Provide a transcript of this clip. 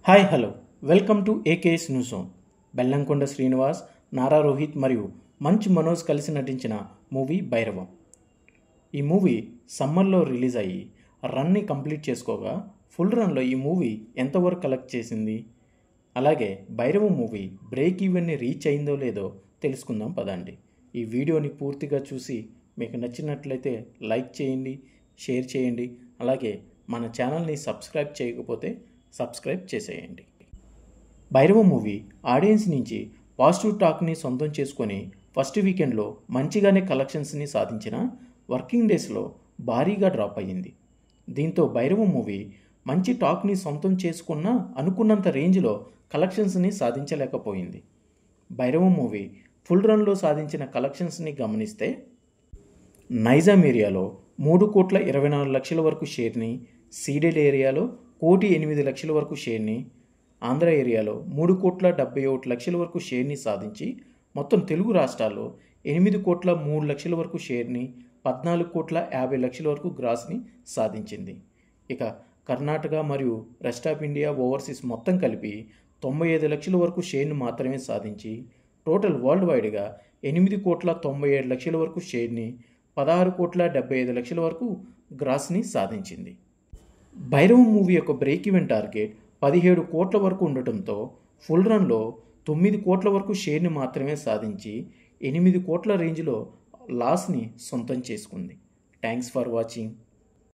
Hi hello welcome to AKS news zone. Bellamkonda Srinivas, Nara Rohit మరియు మంచు మనోజ్ కలిసి నటించిన మూవీ భైరవం. ఈ మూవీ సమ్మర్లో రిలీజ్ అయ్యి రన్ని కంప్లీట్ చేసుకోగా ఫుల్ రన్లో ఈ మూవీ ఎంతవరకు కలెక్ట్ చేసింది, అలాగే భైరవం మూవీ బ్రేక్ ఈవెన్ని రీచ్ అయిందో లేదో తెలుసుకుందాం పదండి. ఈ వీడియోని పూర్తిగా చూసి మీకు నచ్చినట్లయితే లైక్ చేయండి, షేర్ చేయండి, అలాగే మన ఛానల్ని సబ్స్క్రైబ్ చేయకపోతే సబ్స్క్రైబ్ చేసేయండి. భైరవం మూవీ ఆడియన్స్ నుంచి పాజిటివ్ టాక్ని సొంతం చేసుకొని ఫస్ట్ వీకెండ్లో మంచిగానే కలెక్షన్స్ని సాధించిన వర్కింగ్ డేస్లో భారీగా డ్రాప్ అయ్యింది. దీంతో భైరవం మూవీ మంచి టాక్ని సొంతం చేసుకున్న అనుకున్నంత రేంజ్లో కలెక్షన్స్ని సాధించలేకపోయింది. భైరవం మూవీ ఫుల్ రన్లో సాధించిన కలెక్షన్స్ని గమనిస్తే నైజాం ఏరియాలో 3,24,00,000 వరకు షేర్ని, సీడెడ్ ఏరియాలో 1,08,00,000 వరకు షేర్ని, ఆంధ్ర ఏరియాలో 3,71,00,000 వరకు షేర్ని సాధించి మొత్తం తెలుగు రాష్ట్రాల్లో 8,03,00,000 వరకు షేర్ని, 14,50,00,000 వరకు గ్రాస్ని సాధించింది. ఇక కర్ణాటక మరియు రెస్ట్ ఆఫ్ ఇండియా, ఓవర్సీస్ మొత్తం కలిపి 95 లక్షల వరకు షేర్ని మాత్రమే సాధించి టోటల్ వరల్డ్ వైడ్గా 8,97,00,000 వరకు షేర్ని, 16,75,00,000 వరకు గ్రాస్ని సాధించింది. భైరవం మూవీ యొక్క బ్రేక్ ఈవెన్ టార్గెట్ 17 కోట్ల వరకు ఉండటంతో ఫుల్ రన్లో 9 కోట్ల వరకు షేర్ని మాత్రమే సాధించి 8 కోట్ల రేంజ్లో లాస్ని సొంతం చేసుకుంది. Thanks for watching.